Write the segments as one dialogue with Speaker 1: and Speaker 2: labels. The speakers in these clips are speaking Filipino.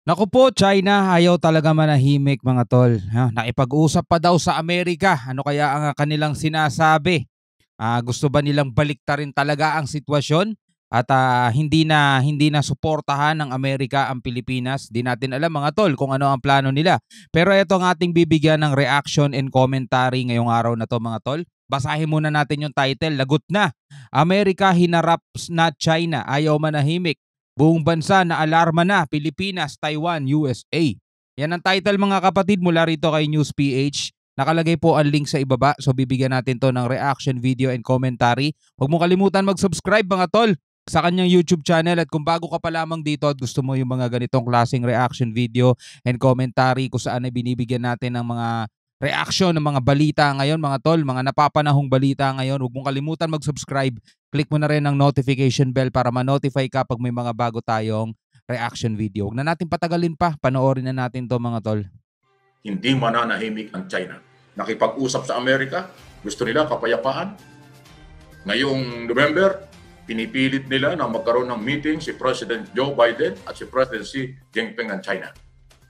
Speaker 1: Naku po, China, ayaw talaga manahimik mga tol. Ha, nakipag-usap pa daw sa Amerika. Ano kaya ang kanilang sinasabi? Gusto ba nilang baliktarin talaga ang sitwasyon? At hindi na suportahan ng Amerika ang Pilipinas. Di natin alam mga tol kung ano ang plano nila. Pero ito ang ating bibigyan ng reaction and commentary ngayong araw na to mga tol. Basahin muna natin yung title. Lagot na. Amerika hinarap na China. Ayaw manahimik. Buong bansa na alarma na, Pilipinas, Taiwan, USA. Yan ang title mga kapatid mula rito kay News PH. Nakalagay po ang link sa ibaba, so bibigyan natin to ng reaction video and commentary. Huwag mo kalimutan mag-subscribe mga tol sa kanyang YouTube channel, at kung bago ka pa lamang dito at gusto mo yung mga ganitong klaseng reaction video and commentary kung saan ay binibigyan natin ng mga reaction ng mga balita ngayon mga tol, mga napapanahong balita ngayon, huwag mong kalimutan mag-subscribe. Click mo na rin ang notification bell para ma-notify ka pag may mga bago tayong reaction video. Huwag na natin patagalin pa, panoorin na natin to mga tol.
Speaker 2: Hindi mananahimik ang China. Nakipag-usap sa Amerika, gusto nila kapayapaan. Ngayong November, pinipilit nila na magkaroon ng meeting si President Joe Biden at si President Xi Jinping ng China.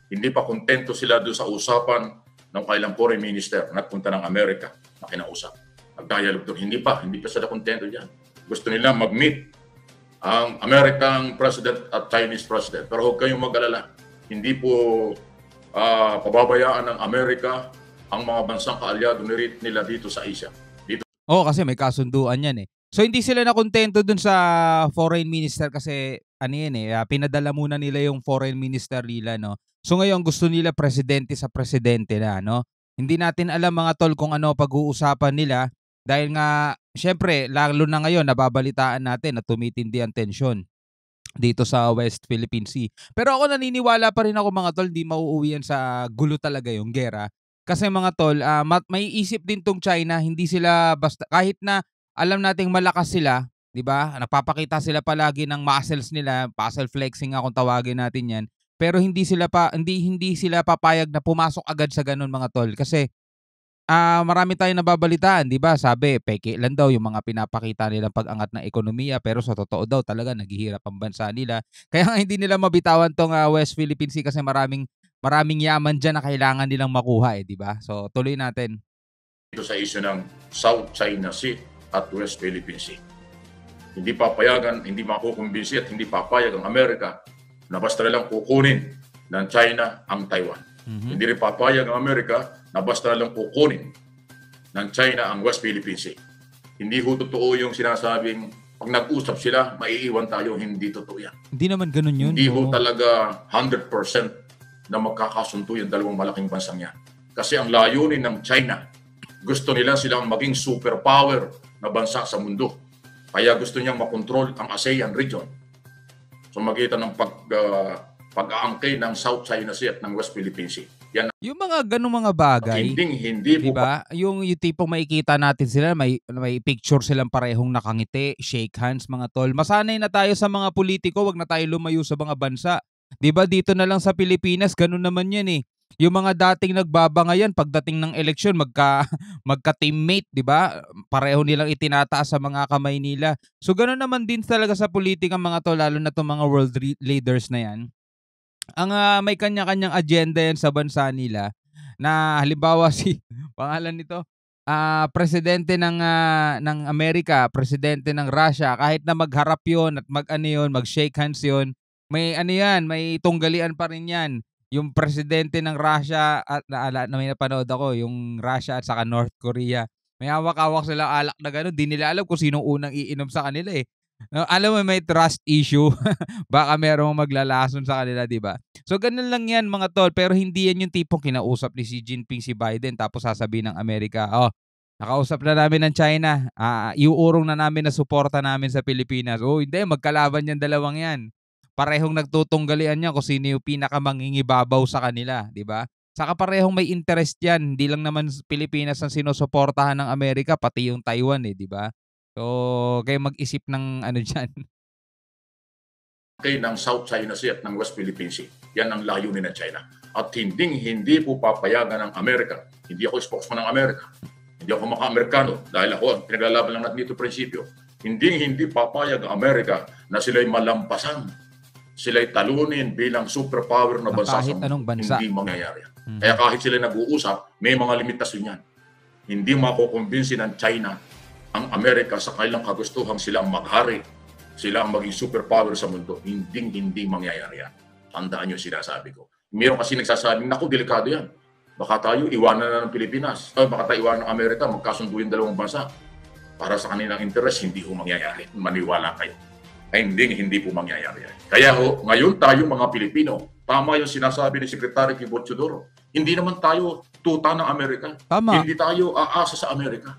Speaker 2: Hindi pa kontento sila doon sa usapan ng kailang foreign minister na punta ng Amerika na kinausap. Nag-dialogue doon. Hindi pa sila kontento dyan. Gusto nila mag-meet ang American President at Chinese President. Pero huwag kayong mag-alala. Hindi po pababayaan ng Amerika ang mga bansang kaalyado nila dito sa Asia.
Speaker 1: Kasi may kasunduan yan eh. So hindi sila nakontento dun sa foreign minister kasi pinadala muna nila yung foreign minister nila, no. So ngayon gusto nila presidente sa presidente na, no. Hindi natin alam mga tol kung ano pag-uusapan nila dahil nga syempre lalo na ngayon nababalitaan natin na tumitindi ang tensyon dito sa West Philippine Sea. Pero ako naniniwala pa rin ako mga tol, di mauuwi yan sa gulo talaga yung gera. Kasi mga tol, may isip din tong China, hindi sila basta kahit na alam nating malakas sila, 'di ba? Napapakita sila palagi ng muscles nila, muscle flexing kung tawagin natin 'yan. Pero hindi sila papayag na pumasok agad sa ganun mga tol kasi marami tayong nababalitaan, 'di ba? Sabi, peke lang daw yung mga pinapakita nilang pag-angat ng ekonomiya pero sa totoo daw talaga naghihirap ang bansa nila. Kaya nga hindi nila mabitawan tong West Philippine Sea kasi maraming yaman diyan na kailangan nilang makuha 'di ba? So tuloy natin.
Speaker 2: Dito sa issue ng South China Sea at West Philippine Sea. Hindi papayagan, hindi makukumbinsi at hindi papayag ang Amerika na basta lang kukunin ng China ang Taiwan. Hindi rin papayag ang Amerika na basta lang kukunin ng China ang West Philippine Sea. Hindi ho totoo yung sinasabing pag nag-usap sila, maiiwan tayo. Hindi totoo yan.
Speaker 1: Hindi naman ganun yun.
Speaker 2: Hindi ho talaga 100% na magkakasunto yung dalawang malaking bansang yan. Kasi ang layunin ng China, gusto nila silang maging superpower na bansa sa mundo. Kaya gusto niyang makontrol ang ASEAN region. So magitan ng pag-aangkay ng South China Sea at ng West Philippine Sea. Yan.
Speaker 1: Yung mga ganung mga bagay,
Speaker 2: hindi po
Speaker 1: diba? Yung tipong makikita natin sila, may picture silang parehong nakangiti, shake hands mga tol. Masanay na tayo sa mga politiko, wag na tayo lumayo sa mga bansa. Diba dito na lang sa Pilipinas, ganun naman yan eh. Yung mga dating nagbabangayan pagdating ng eleksyon magka-teammate, 'di ba? Pareho nilang itinataas sa mga kamay nila. So ganoon naman din talaga sa politika mga to, lalo na 'tong mga world leaders na 'yan. Ang may kanya-kanyang agenda yan sa bansa nila na halimbawa si pangalan nito presidente ng Amerika, presidente ng Russia, kahit na magharap 'yon at mag-shake hands 'yon, may may tunggalian pa rin 'yan. Yung presidente ng Russia at may napanood ako, yung Russia at saka North Korea. May hawak-hawak silang alak na gano'n, di nila alam kung sinong unang iinom sa kanila eh. Alam mo may trust issue, baka merong maglalason sa kanila, di ba? So ganun lang yan mga tol, pero hindi yan yung tipong kinausap ni Xi Jinping si Biden tapos sasabihin ng Amerika, nakausap na namin ng China, iuurong na namin na suporta namin sa Pilipinas. Hindi, magkalaban yan dalawang yan. Parehong nagtutunggalian niya kung sino yung pinakamangingibabaw sa kanila, di ba? Saka parehong may interest yan. Hindi lang naman Pilipinas ang sinusuportahan ng Amerika, pati yung Taiwan di ba? So, kayo mag-isip ng dyan.
Speaker 2: Ng South China Sea at ng West Philippine Sea. Yan ang layunin ng China. At hindi po papayagan ng Amerika. Hindi ako spokesman ng Amerika. Hindi ako maka-Amerikano dahil ako pinaglalaban lang natin dito prinsipyo. Hindi papayag ang Amerika na sila'y malampasan sila'y talunin bilang superpower na
Speaker 1: Ng
Speaker 2: bansa
Speaker 1: kahit
Speaker 2: sa
Speaker 1: anong
Speaker 2: mundo.
Speaker 1: bansa.
Speaker 2: Hindi mangyayari.
Speaker 1: Mhm.
Speaker 2: Kaya kahit sila nag-uusap, may mga limitasyon yan. Hindi makukumbinsi ng China ang Amerika sa kailang kagustuhang sila ang maghari, sila ang maging superpower sa mundo. Hindi mangyayari yan. Tandaan yung sinasabi ko. Meron kasi nagsasabing, naku, delikado yan. Baka tayo iwanan na ng Pilipinas. Baka tayo iwanan ng Amerika, magkasundo yung dalawang bansa. Para sa kanilang interes, hindi ho mangyayari. Maniwala kayo. Ay hindi po mangyayari. Kaya ho, ngayon tayo mga Pilipino, tama yung sinasabi ni Secretary Kibo Teodoro. Hindi naman tayo tuta ng Amerika.
Speaker 1: Tama.
Speaker 2: Hindi tayo aasa sa Amerika.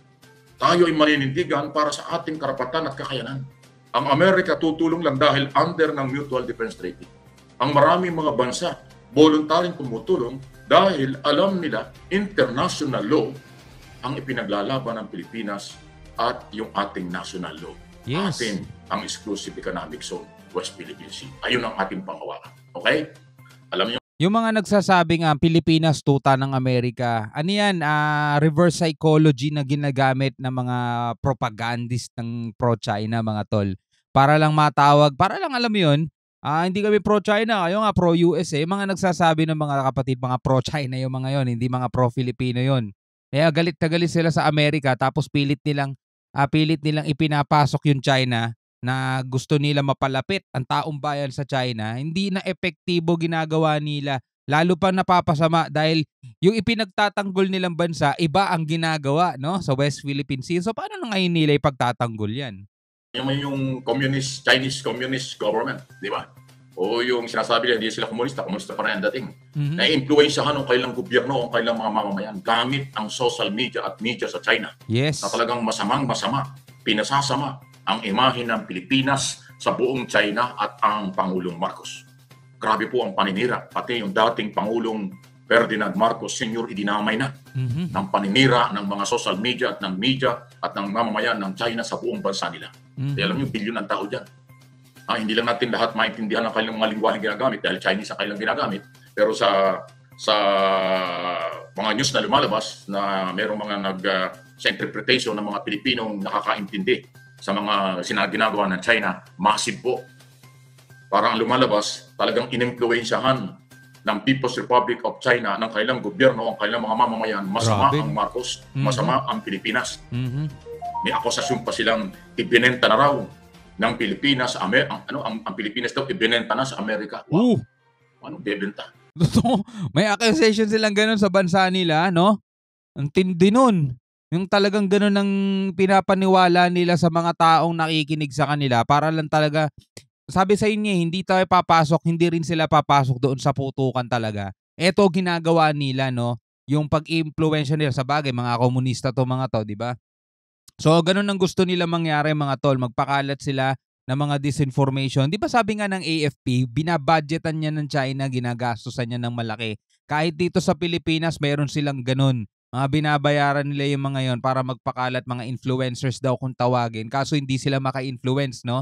Speaker 2: Tayo ay maninindigan para sa ating karapatan at kakayanan. Ang Amerika tutulong lang dahil under ng Mutual Defense Treaty. Ang maraming mga bansa voluntaryong tumutulong dahil alam nila international law ang ipinaglalaban ng Pilipinas at yung ating national law.
Speaker 1: Yes.
Speaker 2: Atin ang exclusive economic zone, West Philippine Sea. Ayun ang ating panghawakan. Okay? Alam niyo,
Speaker 1: Yung mga nagsasabi nga Pilipinas tuta ng Amerika, ano yan, reverse psychology na ginagamit ng mga propagandist ng pro-China, mga tol. Para lang matawag, para lang alam mo yun, hindi kami pro-China, kayo nga pro-US eh. Mga nagsasabi ng mga kapatid, mga pro-China yung mga yon, hindi mga pro-Filipino yon. Kaya galit na galit sila sa Amerika, tapos pilit nilang ipinapasok yung China na gusto nila mapalapit ang taong bayan sa China. Hindi na epektibo ginagawa nila. Lalo pa napapasama dahil yung ipinagtatanggol nilang bansa, iba ang ginagawa, no, sa West Philippine Sea. So paano na ngayon nila ipagtatanggol yan?
Speaker 2: yung Chinese communist government, di ba? O yung sinasabi nila, hindi sila komunista pa rin ang dating.
Speaker 1: Mhm.
Speaker 2: Na-influensyahan ng kailang gobyerno o kailang mga mamamayan gamit ang social media at media sa China
Speaker 1: Yes.
Speaker 2: na talagang masama, pinasasama ang imahe ng Pilipinas sa buong China at ang Pangulong Marcos. Grabe po ang paninira. Pati yung dating Pangulong Ferdinand Marcos Sr. idinamay na
Speaker 1: Mhm.
Speaker 2: ng paninira ng mga social media at ng media at ng mamamayan ng China sa buong bansa nila.
Speaker 1: Mhm.
Speaker 2: Kaya alam niyo, bilyon ang tao dyan. Hindi lang natin lahat maintindihan ang kanilang mga lingwaheng ginagamit dahil Chinese ang kanilang ginagamit. Pero sa mga news na lumalabas na merong mga sa interpretation ng mga Pilipinong nakakaintindi sa mga ginagawa ng China, massive po. Parang lumalabas, talagang inimpluwensyahan ng People's Republic of China ng kailang gobyerno, ang kailang mga mamamayan. Masama
Speaker 1: Grabe.
Speaker 2: ang Marcos,
Speaker 1: Mhm.
Speaker 2: masama ang Pilipinas.
Speaker 1: Mhm.
Speaker 2: May akusasyon pa silang ibinenta na raw ng Pilipinas, ang Pilipinas daw ibinenta na sa Amerika. Wow, anong bebenta?
Speaker 1: Totoo. May accusation silang ganun sa bansa nila, no? Ang tindi nun. Yung talagang ganun ang pinapaniwala nila sa mga taong nakikinig sa kanila para lang talaga, sabi sa inyo, hindi tayo papasok, hindi rin sila papasok doon sa putukan talaga. Eto ginagawa nila, no? Yung pag-impluwensya nila sa bagay, mga komunista to mga to, di ba? So, ganun ang gusto nila mangyari, mga tol. Magpakalat sila ng mga disinformation. Di ba sabi nga ng AFP, binabudgetan niya ng China, ginagastusan niya ng malaki. Kahit dito sa Pilipinas, mayroon silang ganun. Mga binabayaran nila yung mga yon para magpakalat, mga influencers daw kung tawagin. Kaso hindi sila maka-influence, no?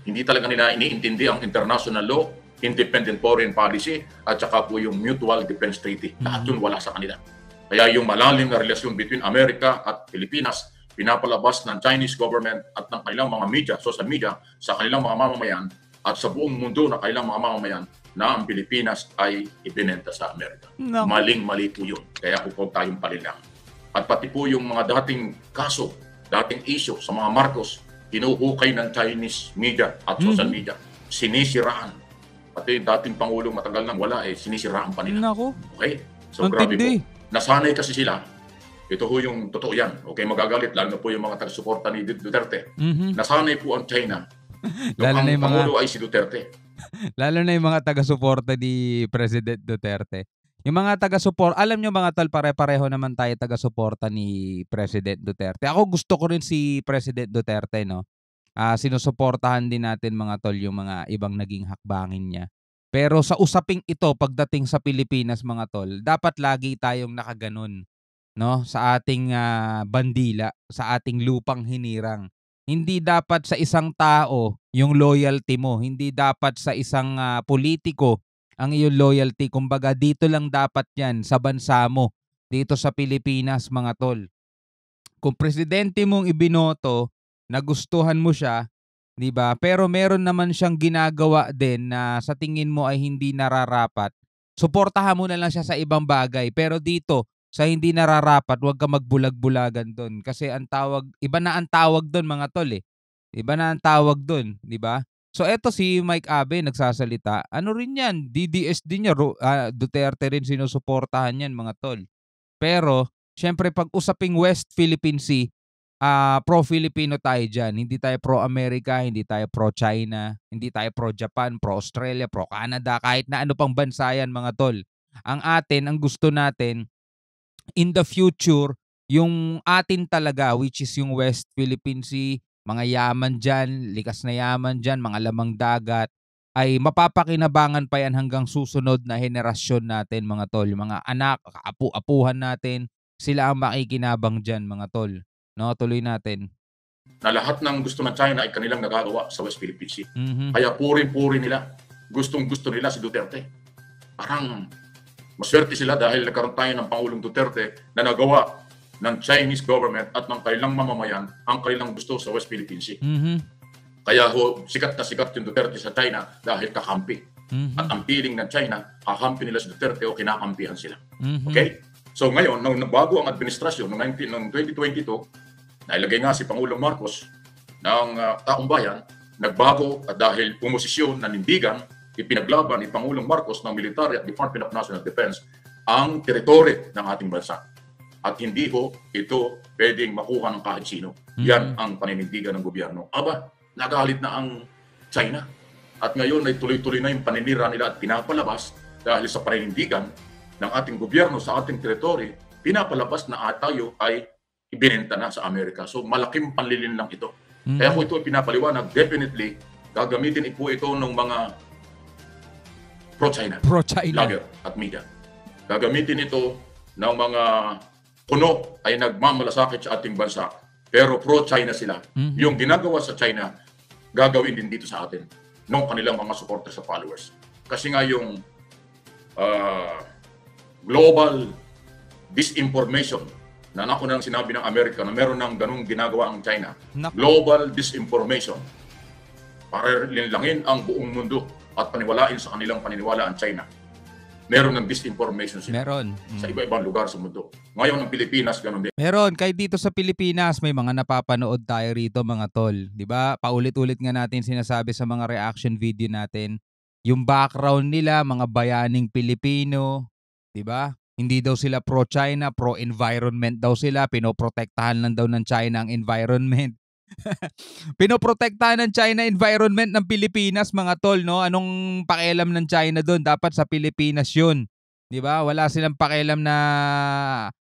Speaker 2: Hindi talaga nila iniintindi ang international law, independent foreign policy, at saka po yung Mutual Defense Treaty. Lahat yun wala sa kanila. Kaya yung malalim na relasyon between Amerika at Pilipinas, pinapalabas ng Chinese government at ng kailang mga media, social media, sa kanilang mga mamamayan at sa buong mundo na kailang mga mamamayan na ang Pilipinas ay ibinenta sa Amerika.
Speaker 1: Naku.
Speaker 2: Maling-mali po yun. Kaya huwag tayong palilang. At pati po yung mga dating kaso, dating issue sa mga Marcos, hinuhukay ng Chinese media at social media. Sinisiraan. Pati yung dating Pangulong matagal nang wala, sinisiraan pa nila.
Speaker 1: Naku.
Speaker 2: Okay? So
Speaker 1: Ang
Speaker 2: grabe
Speaker 1: tindi.
Speaker 2: po. Nasanay kasi sila. Ito ho yung totoo yan. Okay, magagalit. Lalo na po yung mga taga-suporta ni Duterte.
Speaker 1: Mhm.
Speaker 2: Nasanay po ang China.
Speaker 1: Lalo
Speaker 2: Ang
Speaker 1: na yung mga
Speaker 2: Pangulo ay si Duterte.
Speaker 1: Lalo na yung mga taga-suporta ni President Duterte. Yung mga taga-suporta, alam nyo mga tol, pare-pareho naman tayo taga-suporta ni President Duterte. Ako gusto ko rin si President Duterte, no? Sinusuportahan din natin mga tol yung mga ibang naging hakbangin niya. Pero sa usaping ito, pagdating sa Pilipinas mga tol, dapat lagi tayong nakaganon, no? Sa ating bandila, sa ating lupang hinirang. Hindi dapat sa isang tao yung loyalty mo. Hindi dapat sa isang politiko ang iyong loyalty. Kumbaga dito lang dapat yan sa bansa mo. Dito sa Pilipinas mga tol. Kung presidente mong ibinoto, nagustuhan mo siya, 'di ba? Pero meron naman siyang ginagawa din na sa tingin mo ay hindi nararapat, suportahan mo na lang siya sa ibang bagay. Pero dito, sa hindi nararapat, huwag kang magbulag-bulagan do'n. Kasi ang tawag iba na ang tawag do'n mga tol, eh. Iba na ang tawag do'n, 'di ba? So eto si Mike Abe nagsasalita, ano rin 'yan, DDS din 'yan, Duterte rin sinusuportahan 'yan mga tol. Pero siyempre 'pag usaping West Philippine Sea, pro-Filipino tayo diyan. Hindi tayo pro-America, hindi tayo pro-China, hindi tayo pro-Japan, pro-Australia, pro-Canada, kahit na ano pang bansa 'yan mga tol. Ang atin, ang gusto natin in the future, yung atin talaga which is yung West Philippine Sea, mga yaman diyan, likas na yaman diyan, mga lamang dagat, ay mapapakinabangan pa yan hanggang susunod na henerasyon natin mga tol. Yung mga anak, apu-apuhan natin, sila ang makikinabang diyan mga tol. No, tuloy natin.
Speaker 2: Na lahat ng gusto ng China ay kanilang nagagawa sa West Philippine Sea.
Speaker 1: Mhm.
Speaker 2: Kaya puri-puri nila. Gustong-gusto nila si Duterte. Parang maswerte sila dahil nagkaroon tayo ng Pangulong Duterte na nagawa ng Chinese government at ng kanilang mamamayan ang kanilang gusto sa West Philippine Sea.
Speaker 1: Mhm.
Speaker 2: Kaya sikat na sikat yung Duterte sa China dahil kakampi. At
Speaker 1: Mhm.
Speaker 2: ang feeling ng China, kakampi nila si Duterte o kinakampihan sila.
Speaker 1: Mhm.
Speaker 2: Okay? So ngayon, nung bago ang administrasyon noong 2022, nailagay nga si Pangulong Marcos ng taong bayan, nagbago at dahil pumosisyon, nanindigan, ipinaglaban ni Pangulong Marcos ng Military at Department of National Defense ang teritoryo ng ating bansa. At hindi ho ito pwedeng makuha ng kahit sino. Yan ang paninindigan ng gobyerno. Aba, nagalit na ang China. At ngayon ay tuloy-tuloy na yung paninira nila at pinapalabas dahil sa paninindigan ng ating gobyerno sa ating teritoryo, pinapalabas na tayo ay ibinenta na sa Amerika. So malaking panlilin lang ito. Kaya kung ito pinapaliwanag, definitely gagamitin po ito ng mga pro-China,
Speaker 1: Pro-China.
Speaker 2: vlogger at media. Gagamitin ito ng mga puno ay nagmamalasakit sa ating bansa. Pero pro-China sila. Yung ginagawa sa China, gagawin din dito sa atin ng kanilang mga supporters sa followers. Kasi nga yung global disinformation na nakunang sinabi ng Amerika na meron ng ganung ginagawa ang China. Global disinformation. Para linlangin ang buong mundo at paniwalain sa kanilang paniniwala ang China. Meron ng disinformation sila.
Speaker 1: Meron.
Speaker 2: Sa iba-ibang lugar sa mundo. Ngayon ng Pilipinas, ganun din.
Speaker 1: Meron, kahit dito sa Pilipinas may mga napapanood tayo rito mga tol, 'di ba? Paulit-ulit nga natin sinasabi sa mga reaction video natin, yung background nila, mga bayaning Pilipino, 'di ba? Hindi daw sila pro-China, pro-environment daw sila, pinoprotektahan lang daw ng China ang environment. Pinoprotektahan ng China environment ng Pilipinas mga tol, no? Anong pakialam ng China doon? Dapat sa Pilipinas 'yun. 'Di ba? Wala silang pakialam na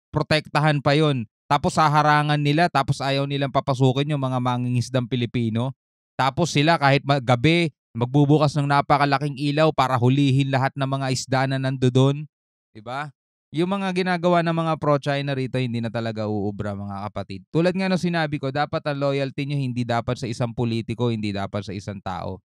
Speaker 1: protektahan pa 'yon. Tapos haharangan nila, tapos ayaw nilang papasukin yung mga mangingisdang Pilipino. Tapos sila kahit gabi, magbubukas ng napakalaking ilaw para hulihin lahat ng mga isda na nandoon, 'di ba? Yung mga ginagawa ng mga pro-China rito hindi na talaga uubra mga kapatid. Tulad nga ng sinabi ko, dapat ang loyalty nyo hindi dapat sa isang politiko, hindi dapat sa isang tao.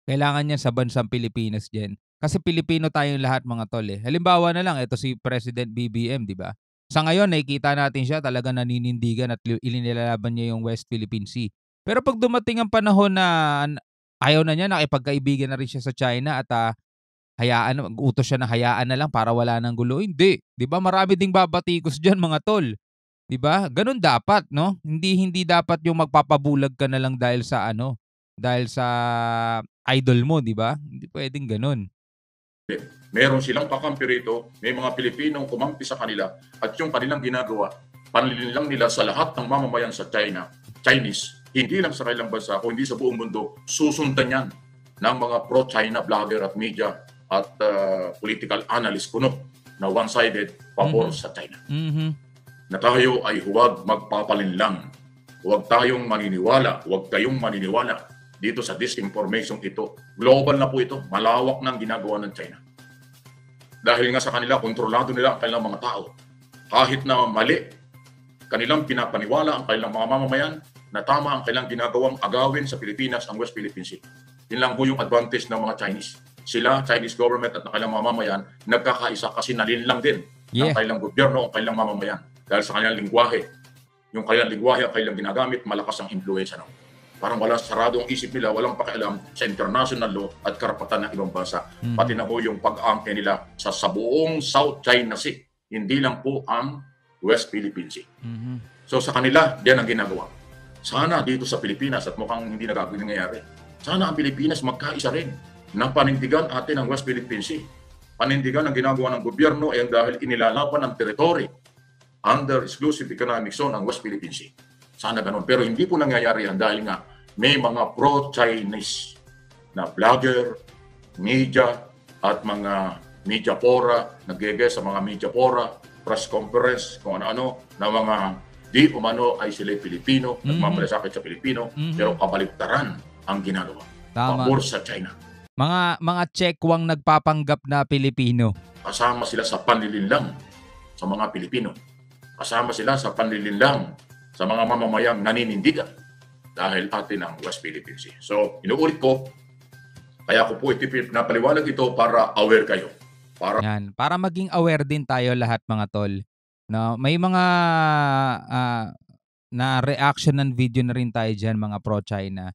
Speaker 1: Kailangan yan sa bansang Pilipinas din. Kasi Pilipino tayong lahat mga tol eh. Halimbawa na lang, ito si President BBM, di ba? Sa ngayon, nakikita natin siya talaga naninindigan at ilinilalaban niya yung West Philippine Sea. Pero pag dumating ang panahon na ayaw na niya, nakipagkaibigan na rin siya sa China at hayaan, mag-utos siya na hayaan na lang para wala nang gulo. Hindi, 'di ba? Marami ding babatikos diyan mga tol. 'Di ba? Ganun dapat, no? Hindi dapat yung magpapabulag ka na lang dahil sa dahil sa idol mo, 'di ba? Hindi pwedeng ganun.
Speaker 2: Meron silang kakampi rito, may mga Pilipinong kumampi sa kanila at yung kanilang ginagawa, panlilin lang nila sa lahat ng mamamayan sa China, Chinese, hindi lang sa kanilang bansa, kundi sa buong mundo, susundan yan ng mga pro-China vlogger at media at political analyst kuno na one-sided pabor sa China. Na tayo ay huwag magpapalinlang. Huwag tayong maniniwala, huwag kayong maniniwala dito sa disinformation ito. Global na po ito, malawak ng ginagawa ng China. Dahil nga sa kanila, kontrolado nila ang kanilang mga tao. Kahit na mali, kanilang pinapaniwala ang kanilang mga mamamayan na tama ang kanilang ginagawang agawin sa Pilipinas, ang West Philippine Sea. Yun lang po yung advantage ng mga Chinese. Sila, Chinese government at kanilang mamamayan, nagkakaisa kasi nalinlang din ng kanilang gobyerno, ang kanilang mamamayan. Dahil sa kanilang lingwahe. Yung kanilang lingwahe ang kanilang ginagamit, malakas ang influensya. Parang wala, sarado ang isip nila, walang pakialam sa international law at karapatan ng ibang bansa. Pati na po yung pag-angke nila sa buong South China Sea. Hindi lang po ang West Philippine Sea. So sa kanila, diyan ang ginagawa. Sana dito sa Pilipinas, at mukhang hindi nangyayari, sana ang Pilipinas magkaisa rin na panindigan atin ang West Philippine Sea. Panindigan ang ginagawa ng gobyerno ay dahil inilalaban ng teritoryo under exclusive economic zone ang West Philippine Sea. Sana ganun. Pero hindi po nangyayari yan dahil nga may mga pro-Chinese na vlogger, media, at mga media fora, nag-gege sa mga media fora, press conference, kung ano-ano, na mga di umano ay sila Pilipino, nagmamalasakit sa Pilipino, pero kabaliktaran ang ginagawa.
Speaker 1: Tama.
Speaker 2: Pabor sa China.
Speaker 1: Mga Tsekwang nagpapanggap na Pilipino.
Speaker 2: Kasama sila sa panlilinlang sa mga Pilipino. Kasama sila sa panlilinlang sa mga mamamayang naninindigan dahil atin ang West Philippine Sea. So, inuulit ko, kaya ko po pinapaliwanag ito para aware kayo.
Speaker 1: Para maging aware din tayo lahat mga tol. No, may mga na reaction ng video na rin tayo dyan, mga pro-China.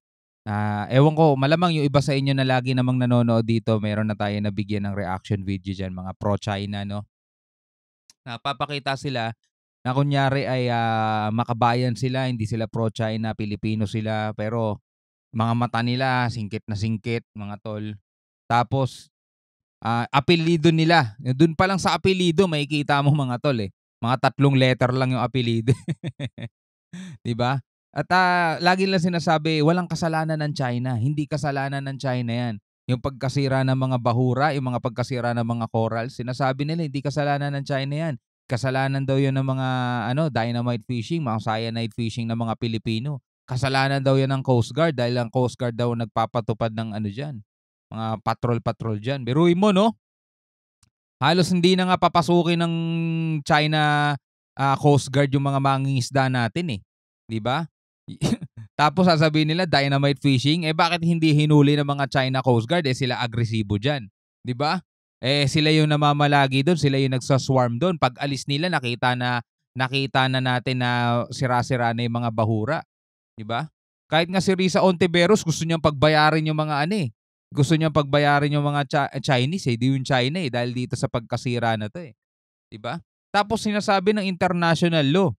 Speaker 1: Ewan ko, malamang yung iba sa inyo na lagi namang nanonood dito, meron na tayo nabigyan ng reaction video dyan, mga pro-China, no? Napapakita sila na kunyari ay makabayan sila, hindi sila pro-China, Pilipino sila, pero mga mata nila, singkit na singkit, mga tol. Tapos, apelido nila. Doon pa lang sa apelido, makikita mo mga tol eh. Mga 3 letter lang yung apelido. Diba? At lagi lang sinasabi, walang kasalanan ng China. Hindi kasalanan ng China yan. Yung pagkasira ng mga bahura, yung mga pagkasira ng mga corals, sinasabi nila, hindi kasalanan ng China yan. Kasalanan daw yun ng mga dynamite fishing, mga cyanide fishing ng mga Pilipino. Kasalanan daw yan ng Coast Guard dahil ang Coast Guard daw nagpapatupad ng dyan. Mga patrol-patrol dyan. Biruin mo, no? Halos hindi na nga papasukin ng China Coast Guard yung mga mangingisda natin eh. 'Di ba? Tapos sasabihin nila dynamite fishing, bakit hindi hinuli ng mga China Coast Guard? Sila agresibo diyan, 'di ba? Sila yung namamalagi doon, sila yung nagsa-swarm doon. Pag alis nila nakita na natin na sira-sira na yung mga bahura, 'di ba? Kahit nga si Risa Ontiveros gusto niyang pagbayarin yung mga gusto niyang pagbayarin yung mga Chinese di yung China dahil dito sa pagkasira na 'to 'di ba? Tapos sinasabi ng international law,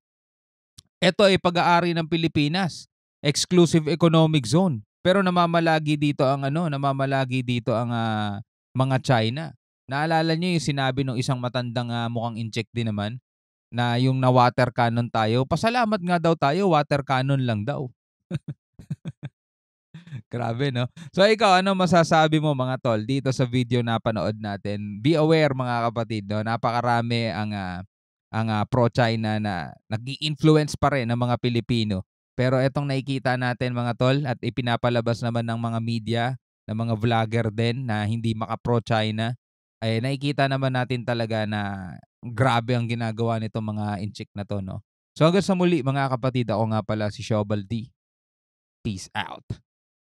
Speaker 1: ito ay pag-aari ng Pilipinas, exclusive economic zone. Pero namamalagi dito ang mga China. Naalala niyo yung sinabi ng isang matandang mukhang incheck din naman na yung na water cannon tayo. Pasalamat nga daw tayo, water cannon lang daw. Grabe, no? So ikaw, ano masasabi mo mga tol dito sa video na panood natin? Be aware mga kapatid, no? Napakarami ang pro-China na nag-i-influence pa rin ng mga Pilipino. Pero etong nakikita natin mga tol at ipinapalabas naman ng mga media, ng mga vlogger din na hindi maka-pro-China, ay nakikita naman natin talaga na grabe ang ginagawa nitong mga inchik na to, no? So hanggang sa muli mga kapatid, ako nga pala si Shobal D. Peace out.